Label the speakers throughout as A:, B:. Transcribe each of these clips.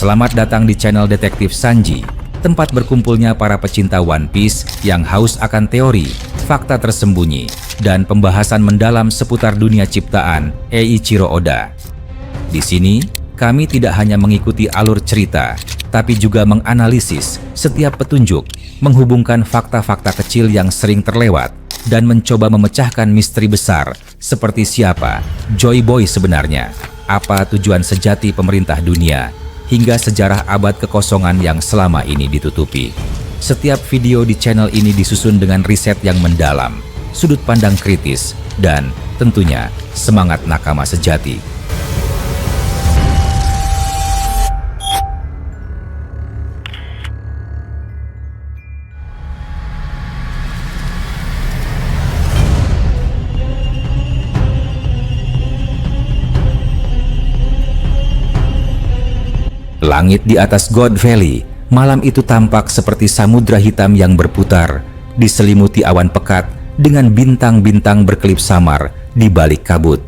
A: Selamat datang di channel Detektif Sanji, tempat berkumpulnya para pecinta One Piece yang haus akan teori, fakta tersembunyi, dan pembahasan mendalam seputar dunia ciptaan Eiichiro Oda. Di sini, kami tidak hanya mengikuti alur cerita, tapi juga menganalisis setiap petunjuk, menghubungkan fakta-fakta kecil yang sering terlewat, dan mencoba memecahkan misteri besar seperti siapa Joy Boy sebenarnya, apa tujuan sejati pemerintah dunia, hingga sejarah abad kekosongan yang selama ini ditutupi. Setiap video di channel ini disusun dengan riset yang mendalam, sudut pandang kritis, dan tentunya semangat nakama sejati. Langit di atas God Valley malam itu tampak seperti samudra hitam yang berputar, diselimuti awan pekat dengan bintang-bintang berkelip samar di balik kabut.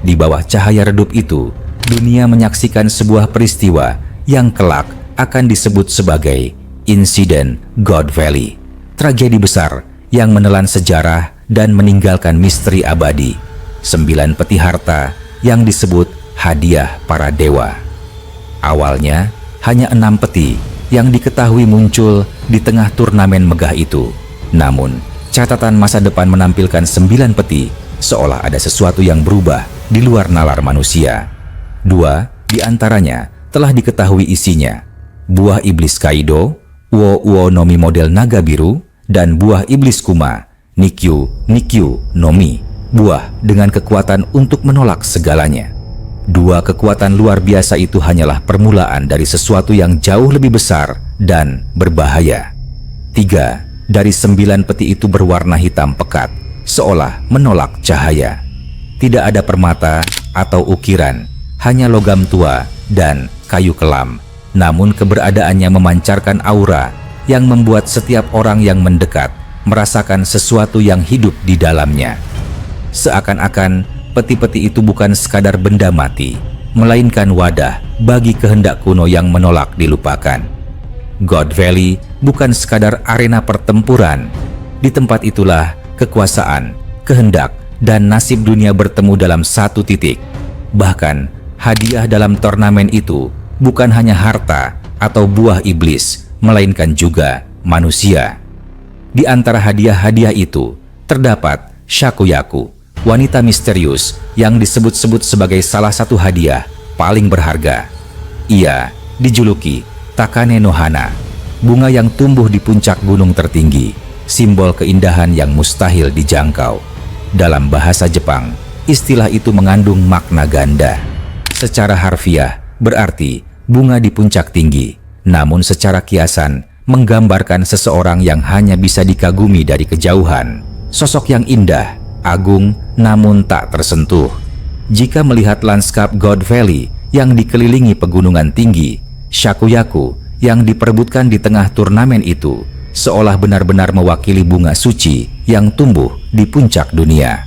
A: Di bawah cahaya redup itu, dunia menyaksikan sebuah peristiwa yang kelak akan disebut sebagai insiden God Valley. Tragedi besar yang menelan sejarah dan meninggalkan misteri abadi. 9 peti harta yang disebut hadiah para dewa. Awalnya, hanya 6 peti yang diketahui muncul di tengah turnamen megah itu. Namun, catatan masa depan menampilkan 9 peti, seolah ada sesuatu yang berubah di luar nalar manusia. 2 di antaranya telah diketahui isinya. Buah iblis Kaido, Uo Nomi model naga biru, dan buah iblis Kuma, Nikyu Nomi, buah dengan kekuatan untuk menolak segalanya. 2 kekuatan luar biasa itu hanyalah permulaan dari sesuatu yang jauh lebih besar dan berbahaya. 3 dari 9 peti itu berwarna hitam pekat, seolah menolak cahaya. Tidak ada permata atau ukiran, hanya logam tua dan kayu kelam. Namun keberadaannya memancarkan aura yang membuat setiap orang yang mendekat merasakan sesuatu yang hidup di dalamnya. Seakan-akan peti-peti itu bukan sekadar benda mati, melainkan wadah bagi kehendak kuno yang menolak dilupakan. God Valley bukan sekadar arena pertempuran. Di tempat itulah kekuasaan, kehendak, dan nasib dunia bertemu dalam satu titik. Bahkan, hadiah dalam turnamen itu bukan hanya harta atau buah iblis, melainkan juga manusia. Di antara hadiah-hadiah itu, terdapat Shakuyaku, wanita misterius yang disebut-sebut sebagai salah satu hadiah paling berharga. Ia dijuluki Takane no Hana, bunga yang tumbuh di puncak gunung tertinggi, simbol keindahan yang mustahil dijangkau. Dalam bahasa Jepang, istilah itu mengandung makna ganda. Secara harfiah berarti bunga di puncak tinggi, namun secara kiasan menggambarkan seseorang yang hanya bisa dikagumi dari kejauhan, sosok yang indah, agung, namun tak tersentuh. Jika melihat lanskap God Valley yang dikelilingi pegunungan tinggi, Shakuyaku yang diperebutkan di tengah turnamen itu seolah benar-benar mewakili bunga suci yang tumbuh di puncak dunia.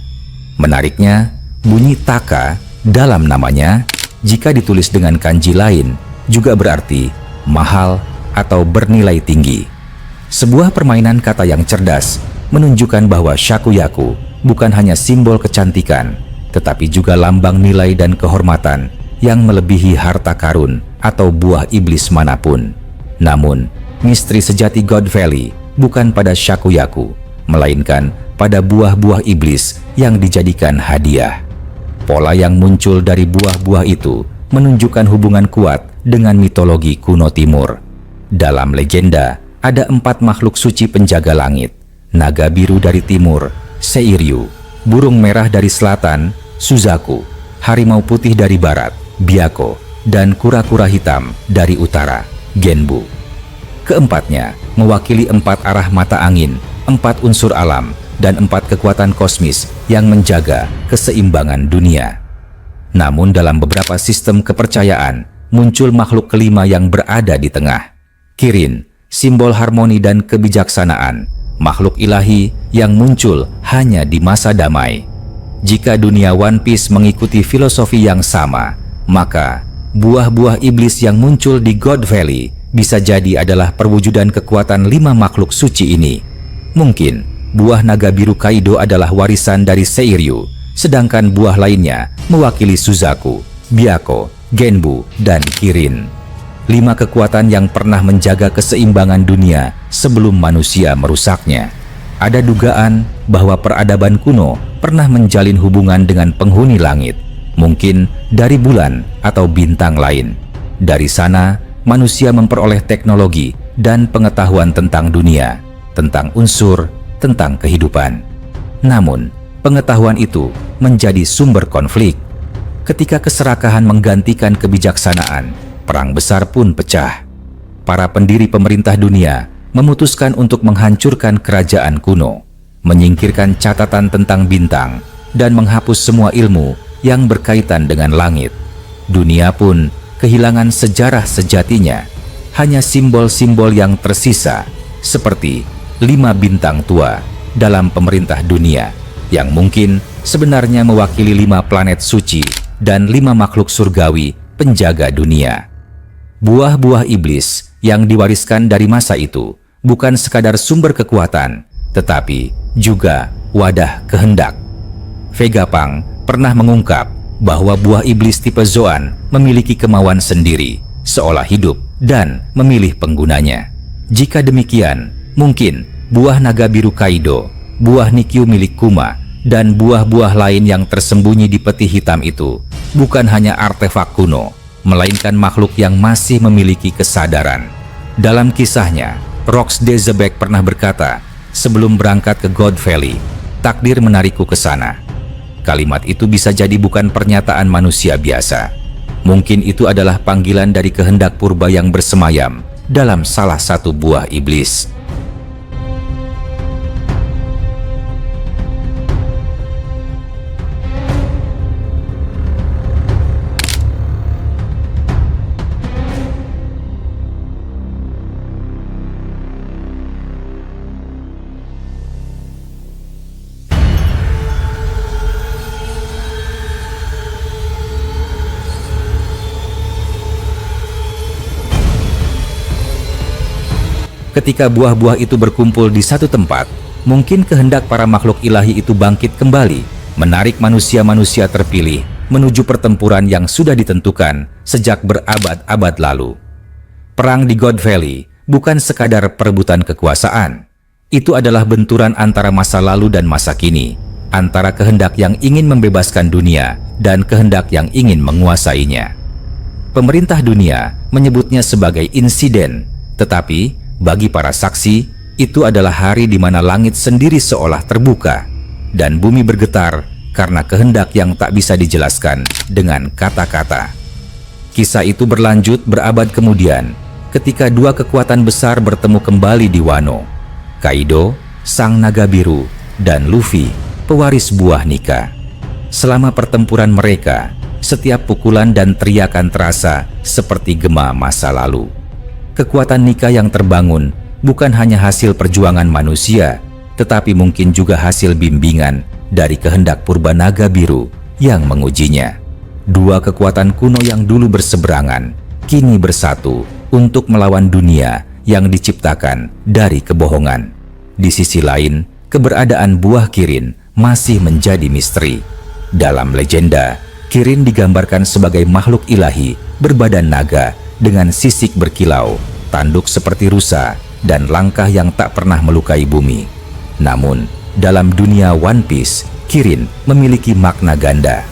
A: Menariknya, bunyi Taka dalam namanya, jika ditulis dengan kanji lain, juga berarti mahal atau bernilai tinggi. Sebuah permainan kata yang cerdas menunjukkan bahwa Shakuyaku bukan hanya simbol kecantikan, tetapi juga lambang nilai dan kehormatan yang melebihi harta karun atau buah iblis manapun. Namun, misteri sejati God Valley bukan pada Shakuyaku, melainkan pada buah-buah iblis yang dijadikan hadiah. Pola yang muncul dari buah-buah itu menunjukkan hubungan kuat dengan mitologi kuno timur. Dalam legenda, ada 4 makhluk suci penjaga langit: naga biru dari timur, Seiryu; burung merah dari selatan, Suzaku; harimau putih dari barat, Byakko; dan kura-kura hitam dari utara, Genbu. Keempatnya mewakili 4 arah mata angin, 4 unsur alam, dan 4 kekuatan kosmis yang menjaga keseimbangan dunia. Namun dalam beberapa sistem kepercayaan, muncul makhluk kelima yang berada di tengah. Kirin, simbol harmoni dan kebijaksanaan, makhluk ilahi yang muncul hanya di masa damai. Jika dunia One Piece mengikuti filosofi yang sama, maka buah-buah iblis yang muncul di God Valley bisa jadi adalah perwujudan kekuatan 5 makhluk suci ini. Mungkin buah naga biru Kaido adalah warisan dari Seiryu, sedangkan buah lainnya mewakili Suzaku, Byakko, Genbu, dan Kirin. 5 kekuatan yang pernah menjaga keseimbangan dunia sebelum manusia merusaknya. Ada dugaan bahwa peradaban kuno pernah menjalin hubungan dengan penghuni langit, mungkin dari bulan atau bintang lain. Dari sana, manusia memperoleh teknologi dan pengetahuan tentang dunia, tentang unsur, tentang kehidupan. Namun, pengetahuan itu menjadi sumber konflik. Ketika keserakahan menggantikan kebijaksanaan, perang besar pun pecah. Para pendiri pemerintah dunia memutuskan untuk menghancurkan kerajaan kuno, menyingkirkan catatan tentang bintang, dan menghapus semua ilmu yang berkaitan dengan langit. Dunia pun kehilangan sejarah sejatinya, hanya simbol-simbol yang tersisa, seperti 5 bintang tua dalam pemerintah dunia, yang mungkin sebenarnya mewakili 5 planet suci dan 5 makhluk surgawi penjaga dunia. Buah-buah iblis yang diwariskan dari masa itu bukan sekadar sumber kekuatan, tetapi juga wadah kehendak. Vegapunk pernah mengungkap bahwa buah iblis tipe Zoan memiliki kemauan sendiri, seolah hidup dan memilih penggunanya. Jika demikian, mungkin buah naga biru Kaido, buah Nikyu milik Kuma, dan buah-buah lain yang tersembunyi di peti hitam itu bukan hanya artefak kuno, melainkan makhluk yang masih memiliki kesadaran. Dalam kisahnya, Rox de Zebek pernah berkata, sebelum berangkat ke God Valley, takdir menarikku ke sana. Kalimat itu bisa jadi bukan pernyataan manusia biasa. Mungkin itu adalah panggilan dari kehendak purba yang bersemayam dalam salah satu buah iblis. Ketika buah-buah itu berkumpul di satu tempat, mungkin kehendak para makhluk ilahi itu bangkit kembali, menarik manusia-manusia terpilih menuju pertempuran yang sudah ditentukan sejak berabad-abad lalu. Perang di God Valley bukan sekadar perebutan kekuasaan. Itu adalah benturan antara masa lalu dan masa kini, antara kehendak yang ingin membebaskan dunia dan kehendak yang ingin menguasainya. Pemerintah dunia menyebutnya sebagai insiden, tetapi bagi para saksi, itu adalah hari di mana langit sendiri seolah terbuka dan bumi bergetar karena kehendak yang tak bisa dijelaskan dengan kata-kata. Kisah itu berlanjut berabad kemudian ketika 2 kekuatan besar bertemu kembali di Wano. Kaido, sang naga biru, dan Luffy, pewaris buah Nika. Selama pertempuran mereka, setiap pukulan dan teriakan terasa seperti gema masa lalu. Kekuatan Nika yang terbangun bukan hanya hasil perjuangan manusia, tetapi mungkin juga hasil bimbingan dari kehendak purba naga biru yang mengujinya. 2 kekuatan kuno yang dulu berseberangan, kini bersatu untuk melawan dunia yang diciptakan dari kebohongan. Di sisi lain, keberadaan buah Kirin masih menjadi misteri. Dalam legenda, Kirin digambarkan sebagai makhluk ilahi berbadan naga dengan sisik berkilau, tanduk seperti rusa, dan langkah yang tak pernah melukai bumi. Namun, dalam dunia One Piece, Kirin memiliki makna ganda.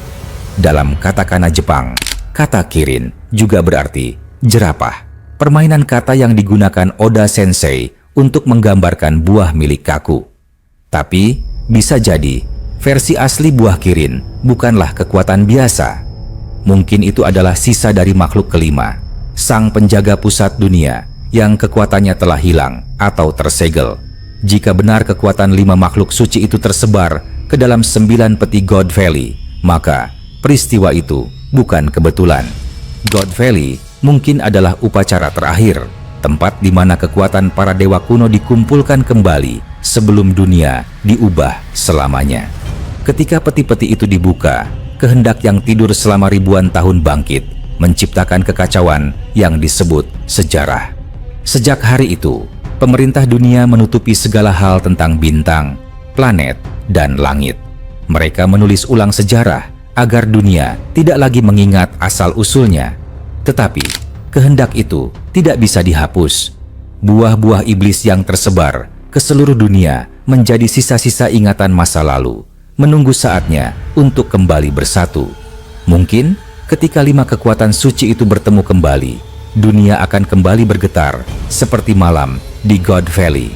A: Dalam katakana Jepang, kata Kirin juga berarti jerapah, permainan kata yang digunakan Oda Sensei untuk menggambarkan buah milik Kaku. Tapi, bisa jadi versi asli buah Kirin bukanlah kekuatan biasa. Mungkin itu adalah sisa dari makhluk kelima, sang penjaga pusat dunia yang kekuatannya telah hilang atau tersegel. Jika benar kekuatan 5 makhluk suci itu tersebar ke dalam 9 peti God Valley, maka peristiwa itu bukan kebetulan. God Valley mungkin adalah upacara terakhir, tempat di mana kekuatan para dewa kuno dikumpulkan kembali sebelum dunia diubah selamanya. Ketika peti-peti itu dibuka, kehendak yang tidur selama ribuan tahun bangkit, menciptakan kekacauan yang disebut sejarah. Sejak hari itu, pemerintah dunia menutupi segala hal tentang bintang, planet, dan langit. Mereka menulis ulang sejarah agar dunia tidak lagi mengingat asal-usulnya. Tetapi, kehendak itu tidak bisa dihapus. Buah-buah iblis yang tersebar ke seluruh dunia menjadi sisa-sisa ingatan masa lalu, menunggu saatnya untuk kembali bersatu. Mungkin ketika 5 kekuatan suci itu bertemu kembali, dunia akan kembali bergetar seperti malam di God Valley.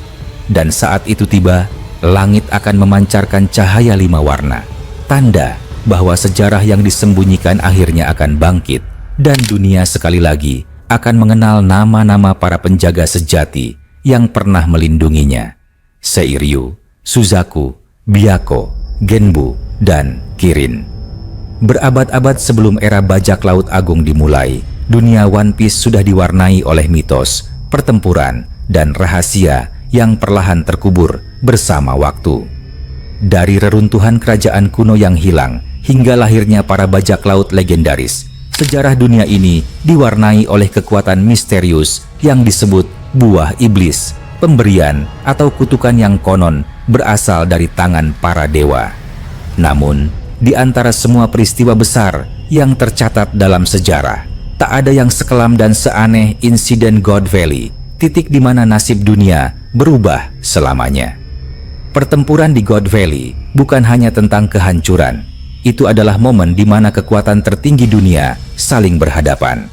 A: Dan saat itu tiba, langit akan memancarkan cahaya 5 warna, tanda bahwa sejarah yang disembunyikan akhirnya akan bangkit, dan dunia sekali lagi akan mengenal nama-nama para penjaga sejati yang pernah melindunginya: Seiryu, Suzaku, Byakko, Genbu, dan Kirin. Berabad-abad sebelum era bajak laut agung dimulai, dunia One Piece sudah diwarnai oleh mitos, pertempuran, dan rahasia yang perlahan terkubur bersama waktu. Dari reruntuhan kerajaan kuno yang hilang hingga lahirnya para bajak laut legendaris, sejarah dunia ini diwarnai oleh kekuatan misterius yang disebut buah iblis, pemberian atau kutukan yang konon berasal dari tangan para dewa. Namun, di antara semua peristiwa besar yang tercatat dalam sejarah, tak ada yang sekelam dan seaneh insiden God Valley, titik di mana nasib dunia berubah selamanya. Pertempuran di God Valley bukan hanya tentang kehancuran. Itu adalah momen di mana kekuatan tertinggi dunia saling berhadapan.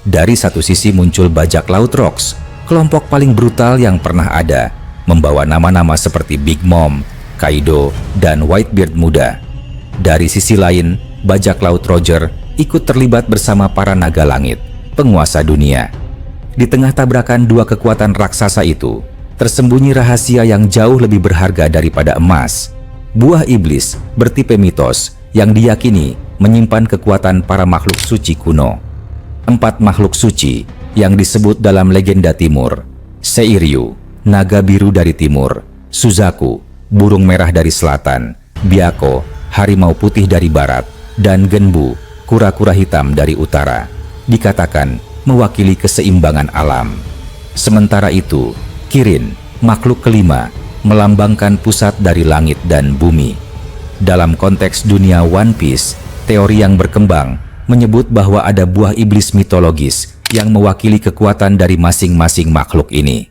A: Dari satu sisi muncul bajak laut Rocks, kelompok paling brutal yang pernah ada, membawa nama-nama seperti Big Mom, Kaido, dan Whitebeard muda. Dari sisi lain, bajak laut Roger ikut terlibat bersama para naga langit, penguasa dunia. Di tengah tabrakan 2 kekuatan raksasa itu, tersembunyi rahasia yang jauh lebih berharga daripada emas. Buah iblis bertipe mitos yang diyakini menyimpan kekuatan para makhluk suci kuno. 4 makhluk suci yang disebut dalam legenda timur: Seiryu, naga biru dari timur; Suzaku, burung merah dari selatan; Byakko, harimau putih dari barat; dan Genbu, kura-kura hitam dari utara. Dikatakan mewakili keseimbangan alam. Sementara itu, Kirin, makhluk kelima, melambangkan pusat dari langit dan bumi. Dalam konteks dunia One Piece, teori yang berkembang menyebut bahwa ada buah iblis mitologis yang mewakili kekuatan dari masing-masing makhluk ini.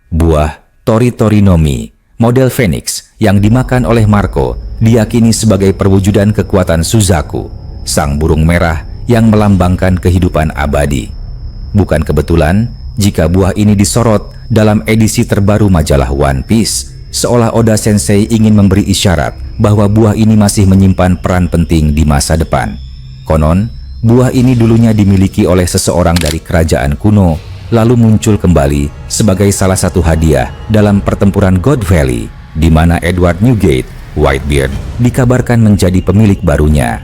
A: Buah Tori-Tori-no-Mi, model Phoenix yang dimakan oleh Marco, diyakini sebagai perwujudan kekuatan Suzaku, sang burung merah yang melambangkan kehidupan abadi. Bukan kebetulan jika buah ini disorot dalam edisi terbaru majalah One Piece, seolah Oda Sensei ingin memberi isyarat bahwa buah ini masih menyimpan peran penting di masa depan. Konon, buah ini dulunya dimiliki oleh seseorang dari kerajaan kuno, lalu muncul kembali sebagai salah satu hadiah dalam pertempuran God Valley, di mana Edward Newgate, Whitebeard, dikabarkan menjadi pemilik barunya.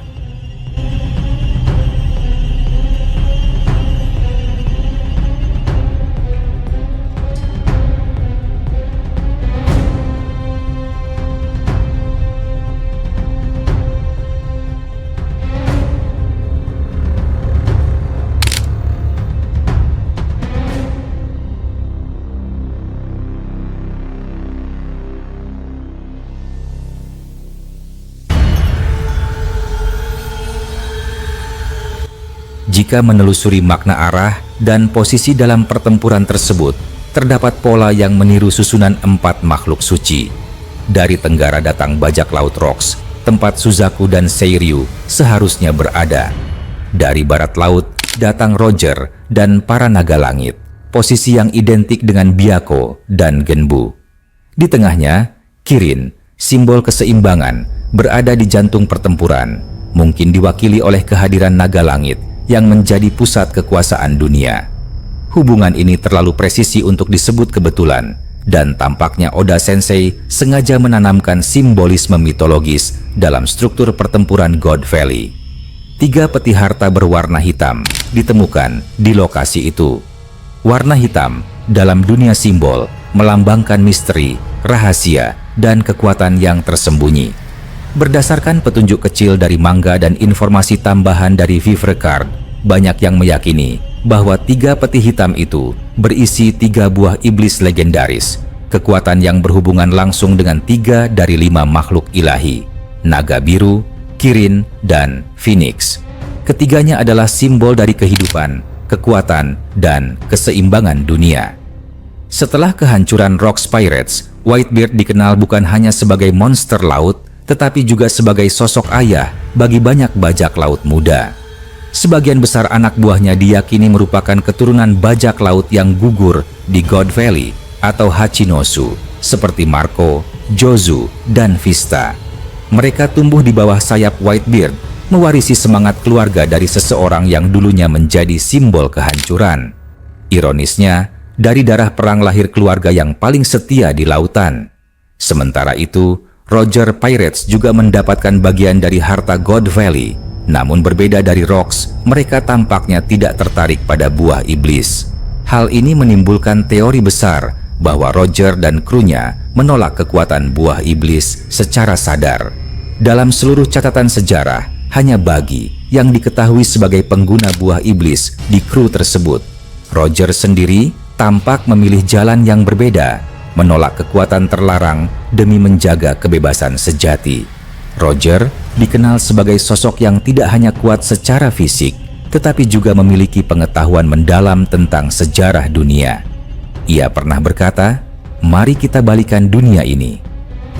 A: Jika menelusuri makna arah dan posisi dalam pertempuran tersebut, terdapat pola yang meniru susunan 4 makhluk suci. Dari tenggara datang bajak laut Rocks, tempat Suzaku dan Seiryu seharusnya berada. Dari barat laut datang Roger dan para naga langit, posisi yang identik dengan Byakko dan Genbu. Di tengahnya, Kirin, simbol keseimbangan, berada di jantung pertempuran, mungkin diwakili oleh kehadiran naga langit yang menjadi pusat kekuasaan dunia. Hubungan ini terlalu presisi untuk disebut kebetulan, dan tampaknya Oda Sensei sengaja menanamkan simbolisme mitologis dalam struktur pertempuran God Valley. 3 peti harta berwarna hitam ditemukan di lokasi itu. Warna hitam dalam dunia simbol melambangkan misteri, rahasia, dan kekuatan yang tersembunyi. Berdasarkan petunjuk kecil dari manga dan informasi tambahan dari Vivre Card, banyak yang meyakini bahwa 3 peti hitam itu berisi 3 buah iblis legendaris, kekuatan yang berhubungan langsung dengan 3 dari 5 makhluk ilahi, naga biru, Kirin, dan Phoenix. Ketiganya adalah simbol dari kehidupan, kekuatan, dan keseimbangan dunia. Setelah kehancuran Rocks Pirates, Whitebeard dikenal bukan hanya sebagai monster laut, tetapi juga sebagai sosok ayah bagi banyak bajak laut muda. Sebagian besar anak buahnya diyakini merupakan keturunan bajak laut yang gugur di God Valley atau Hachinosu, seperti Marco, Jozu, dan Vista. Mereka tumbuh di bawah sayap Whitebeard, mewarisi semangat keluarga dari seseorang yang dulunya menjadi simbol kehancuran. Ironisnya, dari darah perang lahir keluarga yang paling setia di lautan. Sementara itu, Roger Pirates juga mendapatkan bagian dari harta God Valley. Namun berbeda dari Rocks, mereka tampaknya tidak tertarik pada buah iblis. Hal ini menimbulkan teori besar bahwa Roger dan krunya menolak kekuatan buah iblis secara sadar. Dalam seluruh catatan sejarah, hanya Buggy yang diketahui sebagai pengguna buah iblis di kru tersebut. Roger sendiri tampak memilih jalan yang berbeda, menolak kekuatan terlarang demi menjaga kebebasan sejati. Roger dikenal sebagai sosok yang tidak hanya kuat secara fisik, tetapi juga memiliki pengetahuan mendalam tentang sejarah dunia. Ia pernah berkata, "Mari kita balikan dunia ini."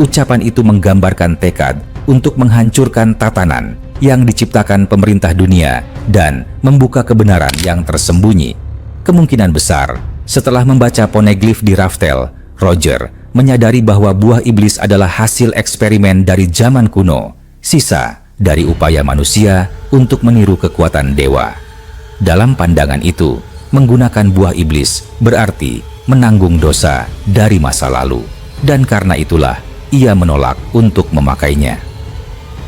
A: Ucapan itu menggambarkan tekad untuk menghancurkan tatanan yang diciptakan pemerintah dunia dan membuka kebenaran yang tersembunyi. Kemungkinan besar, setelah membaca poneglyph di Raftel, Roger menyadari bahwa buah iblis adalah hasil eksperimen dari zaman kuno, sisa dari upaya manusia untuk meniru kekuatan dewa. Dalam pandangan itu, menggunakan buah iblis berarti menanggung dosa dari masa lalu, dan karena itulah ia menolak untuk memakainya.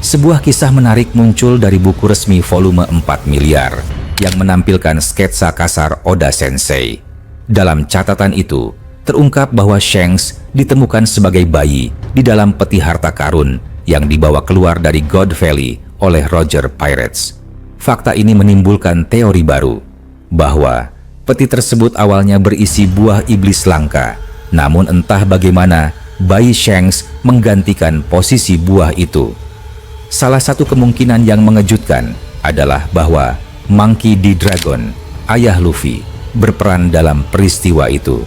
A: Sebuah kisah menarik muncul dari buku resmi volume 4 miliar yang menampilkan sketsa kasar Oda Sensei. Dalam catatan itu, terungkap bahwa Shanks ditemukan sebagai bayi di dalam peti harta karun yang dibawa keluar dari God Valley oleh Roger Pirates. Fakta ini menimbulkan teori baru, bahwa peti tersebut awalnya berisi buah iblis langka, namun entah bagaimana bayi Shanks menggantikan posisi buah itu. Salah satu kemungkinan yang mengejutkan adalah bahwa Monkey D. Dragon, ayah Luffy, berperan dalam peristiwa itu.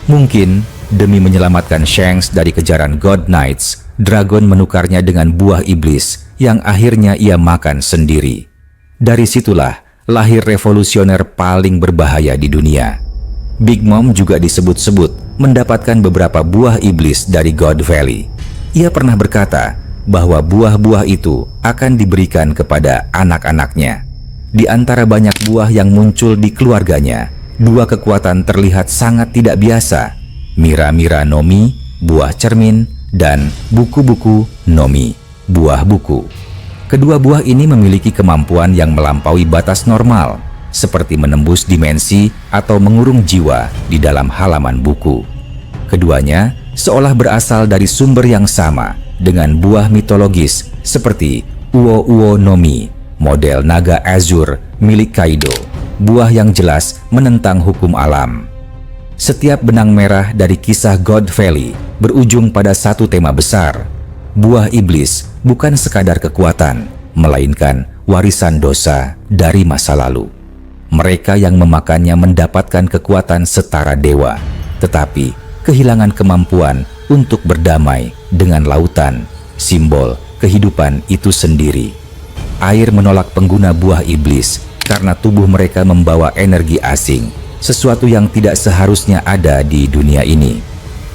A: Mungkin demi menyelamatkan Shanks dari kejaran God Knights, Dragon menukarnya dengan buah iblis yang akhirnya ia makan sendiri. Dari situlah lahir revolusioner paling berbahaya di dunia. Big Mom juga disebut-sebut mendapatkan beberapa buah iblis dari God Valley. Ia pernah berkata bahwa buah-buah itu akan diberikan kepada anak-anaknya. Di antara banyak buah yang muncul di keluarganya, 2 kekuatan terlihat sangat tidak biasa: Mira-Mira Nomi, buah cermin, dan buku-buku Nomi, buah buku. Kedua buah ini memiliki kemampuan yang melampaui batas normal, seperti menembus dimensi atau mengurung jiwa di dalam halaman buku. Keduanya seolah berasal dari sumber yang sama dengan buah mitologis seperti Uo-Uo Nomi, model naga azur milik Kaido, buah yang jelas menentang hukum alam. Setiap benang merah dari kisah God Valley berujung pada satu tema besar. Buah iblis bukan sekadar kekuatan, melainkan warisan dosa dari masa lalu. Mereka yang memakannya mendapatkan kekuatan setara dewa, tetapi kehilangan kemampuan untuk berdamai dengan lautan, simbol kehidupan itu sendiri. Air menolak pengguna buah iblis karena tubuh mereka membawa energi asing, sesuatu yang tidak seharusnya ada di dunia ini.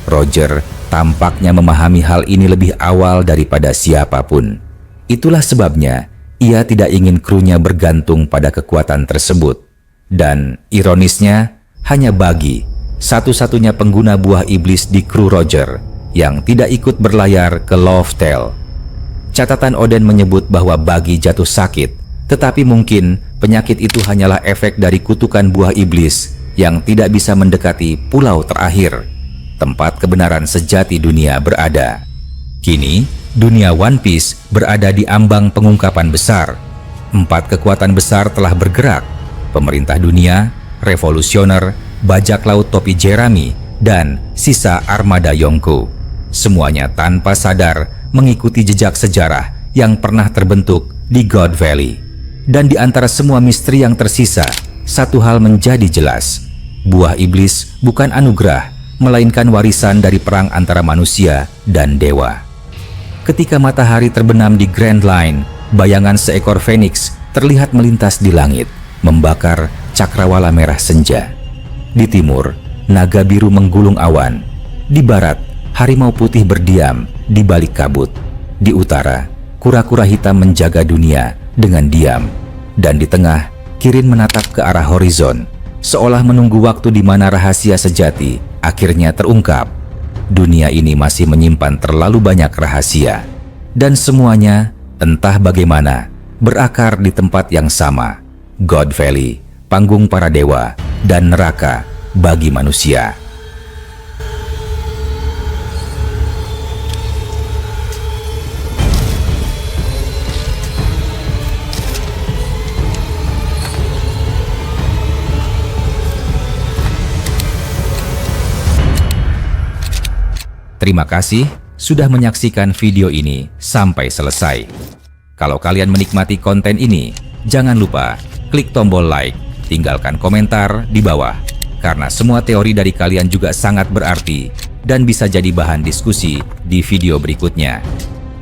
A: Roger tampaknya memahami hal ini lebih awal daripada siapapun. Itulah sebabnya ia tidak ingin krunya bergantung pada kekuatan tersebut. Dan ironisnya, hanya Buggy, satu-satunya pengguna buah iblis di kru Roger, yang tidak ikut berlayar ke Loftel. Catatan Oden menyebut bahwa Buggy jatuh sakit, tetapi mungkin penyakit itu hanyalah efek dari kutukan buah iblis yang tidak bisa mendekati pulau terakhir, tempat kebenaran sejati dunia berada. Kini, dunia One Piece berada di ambang pengungkapan besar. 4 kekuatan besar telah bergerak: pemerintah dunia, revolusioner, bajak laut topi Jerami, dan sisa armada Yonko. Semuanya tanpa sadar mengikuti jejak sejarah yang pernah terbentuk di God Valley. Dan di antara semua misteri yang tersisa, satu hal menjadi jelas: buah iblis bukan anugerah, melainkan warisan dari perang antara manusia dan dewa. Ketika matahari terbenam di Grand Line, bayangan seekor Phoenix terlihat melintas di langit, membakar cakrawala merah senja. Di timur, naga biru menggulung awan. Di barat, harimau putih berdiam di balik kabut. Di utara, kura-kura hitam menjaga dunia dengan diam. Dan di tengah, Kirin menatap ke arah horizon, seolah menunggu waktu di mana rahasia sejati akhirnya terungkap. Dunia ini masih menyimpan terlalu banyak rahasia, dan semuanya, entah bagaimana, berakar di tempat yang sama: God Valley, panggung para dewa, dan neraka bagi manusia. Terima kasih sudah menyaksikan video ini sampai selesai. Kalau kalian menikmati konten ini, jangan lupa klik tombol like, tinggalkan komentar di bawah, karena semua teori dari kalian juga sangat berarti dan bisa jadi bahan diskusi di video berikutnya.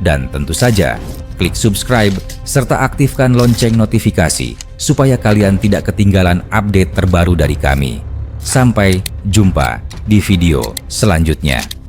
A: Dan tentu saja, klik subscribe serta aktifkan lonceng notifikasi supaya kalian tidak ketinggalan update terbaru dari kami. Sampai jumpa di video selanjutnya.